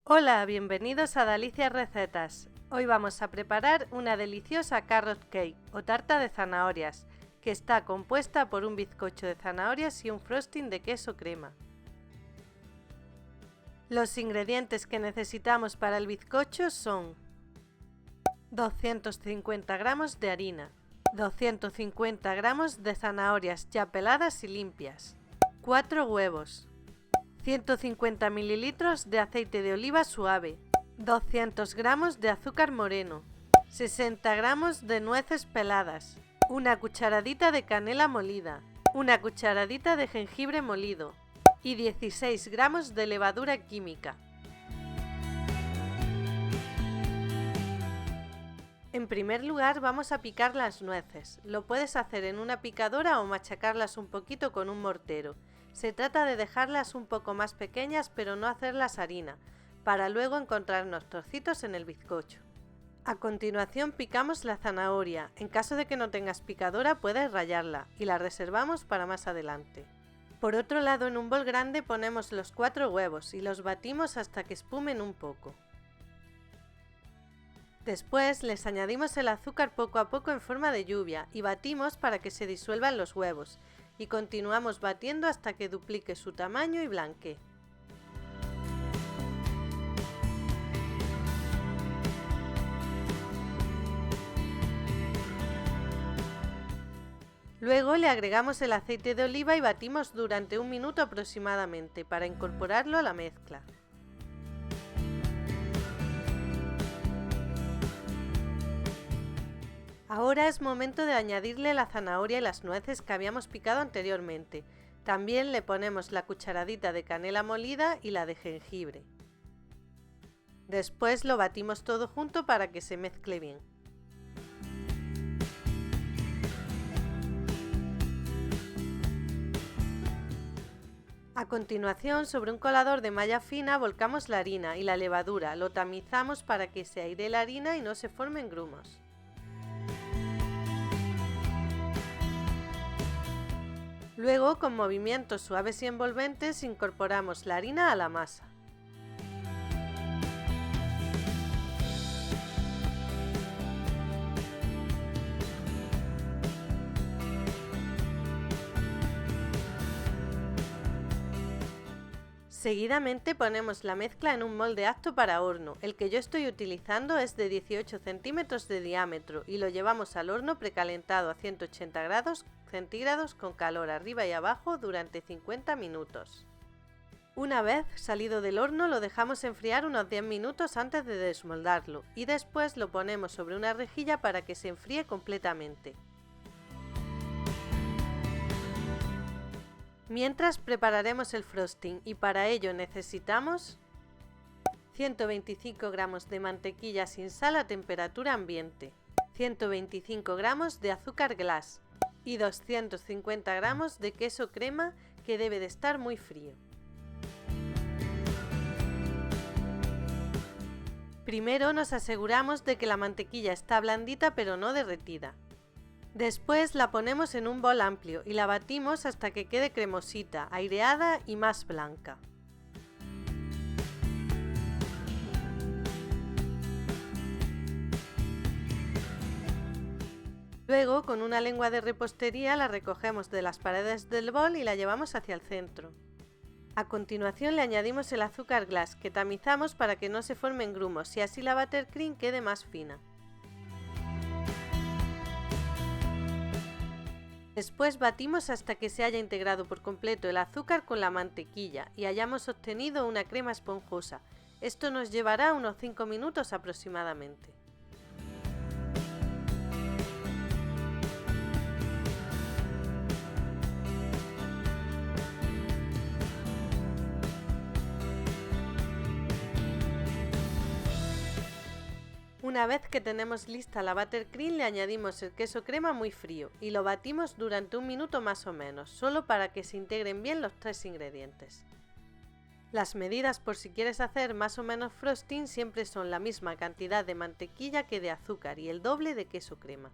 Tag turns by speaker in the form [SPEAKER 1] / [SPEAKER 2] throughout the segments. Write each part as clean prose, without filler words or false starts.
[SPEAKER 1] Hola, bienvenidos a Dalicias Recetas. Hoy vamos a preparar una deliciosa carrot cake o tarta de zanahorias, que está compuesta por un bizcocho de zanahorias y un frosting de queso crema. Los ingredientes que necesitamos para el bizcocho son 250 gramos de harina, 250 gramos de zanahorias ya peladas y limpias, 4 huevos, 150 ml de aceite de oliva suave, 200 gramos de azúcar moreno, 60 gramos de nueces peladas, una cucharadita de canela molida, una cucharadita de jengibre molido y 16 gramos de levadura química. En primer lugar vamos a picar las nueces. Lo puedes hacer en una picadora o machacarlas un poquito con un mortero. Se trata de dejarlas un poco más pequeñas pero no hacerlas harina, para luego encontrarnos trocitos en el bizcocho. A continuación picamos la zanahoria. En caso de que no tengas picadora puedes rallarla y la reservamos para más adelante. Por otro lado, en un bol grande ponemos los 4 huevos y los batimos hasta que espumen un poco. Después les añadimos el azúcar poco a poco en forma de lluvia y batimos para que se disuelvan los huevos y continuamos batiendo hasta que duplique su tamaño y blanquee. Luego le agregamos el aceite de oliva y batimos durante un minuto aproximadamente para incorporarlo a la mezcla. Ahora es momento de añadirle la zanahoria y las nueces que habíamos picado anteriormente. También le ponemos la cucharadita de canela molida y la de jengibre. Después lo batimos todo junto para que se mezcle bien. A continuación, sobre un colador de malla fina volcamos la harina y la levadura, lo tamizamos para que se airee la harina y no se formen grumos. Luego, con movimientos suaves y envolventes, incorporamos la harina a la masa. Seguidamente ponemos la mezcla en un molde apto para horno. El que yo estoy utilizando es de 18 centímetros de diámetro y lo llevamos al horno precalentado a 180 grados centígrados con calor arriba y abajo durante 50 minutos. Una vez salido del horno lo dejamos enfriar unos 10 minutos antes de desmoldarlo y después lo ponemos sobre una rejilla para que se enfríe completamente. Mientras prepararemos el frosting y para ello necesitamos 125 gramos de mantequilla sin sal a temperatura ambiente, 125 gramos de azúcar glass y 250 gramos de queso crema que debe de estar muy frío. Primero nos aseguramos de que la mantequilla está blandita pero no derretida. Después la ponemos en un bol amplio y la batimos hasta que quede cremosita, aireada y más blanca. Luego, con una lengua de repostería la recogemos de las paredes del bol y la llevamos hacia el centro. A continuación le añadimos el azúcar glass que tamizamos para que no se formen grumos y así la buttercream quede más fina. Después batimos hasta que se haya integrado por completo el azúcar con la mantequilla y hayamos obtenido una crema esponjosa. Esto nos llevará unos 5 minutos aproximadamente. Una vez que tenemos lista la buttercream le añadimos el queso crema muy frío y lo batimos durante un minuto más o menos, solo para que se integren bien los 3 ingredientes. Las medidas por si quieres hacer más o menos frosting siempre son la misma cantidad de mantequilla que de azúcar y el doble de queso crema.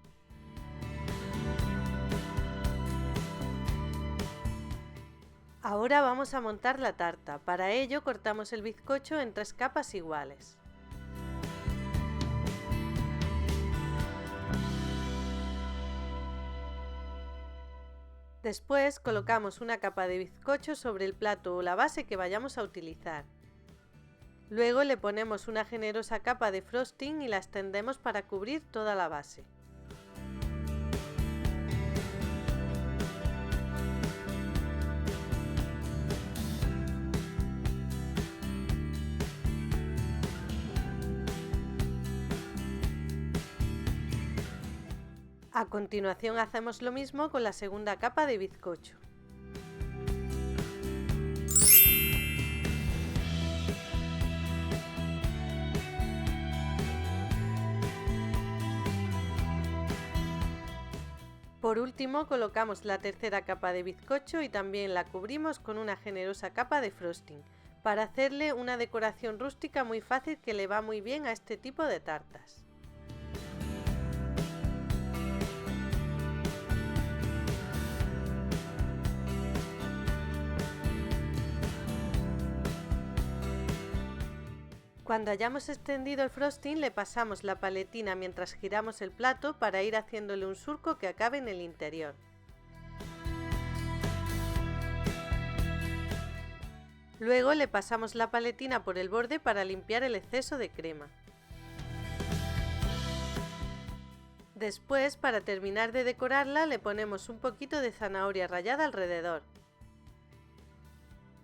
[SPEAKER 1] Ahora vamos a montar la tarta. Para ello cortamos el bizcocho en 3 capas iguales. Después colocamos una capa de bizcocho sobre el plato o la base que vayamos a utilizar. Luego le ponemos una generosa capa de frosting y la extendemos para cubrir toda la base. A continuación hacemos lo mismo con la segunda capa de bizcocho. Por último colocamos la tercera capa de bizcocho y también la cubrimos con una generosa capa de frosting, para hacerle una decoración rústica muy fácil que le va muy bien a este tipo de tartas. Cuando hayamos extendido el frosting le pasamos la paletina mientras giramos el plato para ir haciéndole un surco que acabe en el interior. Luego le pasamos la paletina por el borde para limpiar el exceso de crema. Después, para terminar de decorarla, le ponemos un poquito de zanahoria rallada alrededor.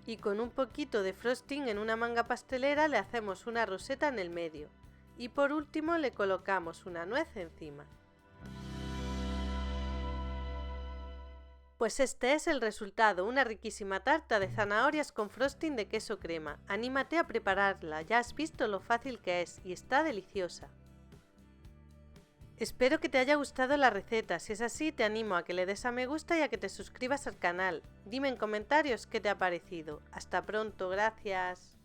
[SPEAKER 1] Y con un poquito de frosting en una manga pastelera le hacemos una roseta en el medio. Y por último le colocamos una nuez encima. Pues este es el resultado, una riquísima tarta de zanahorias con frosting de queso crema. Anímate a prepararla, ya has visto lo fácil que es y está deliciosa. Espero que te haya gustado la receta, si es así te animo a que le des a me gusta y a que te suscribas al canal. Dime en comentarios qué te ha parecido. Hasta pronto, gracias.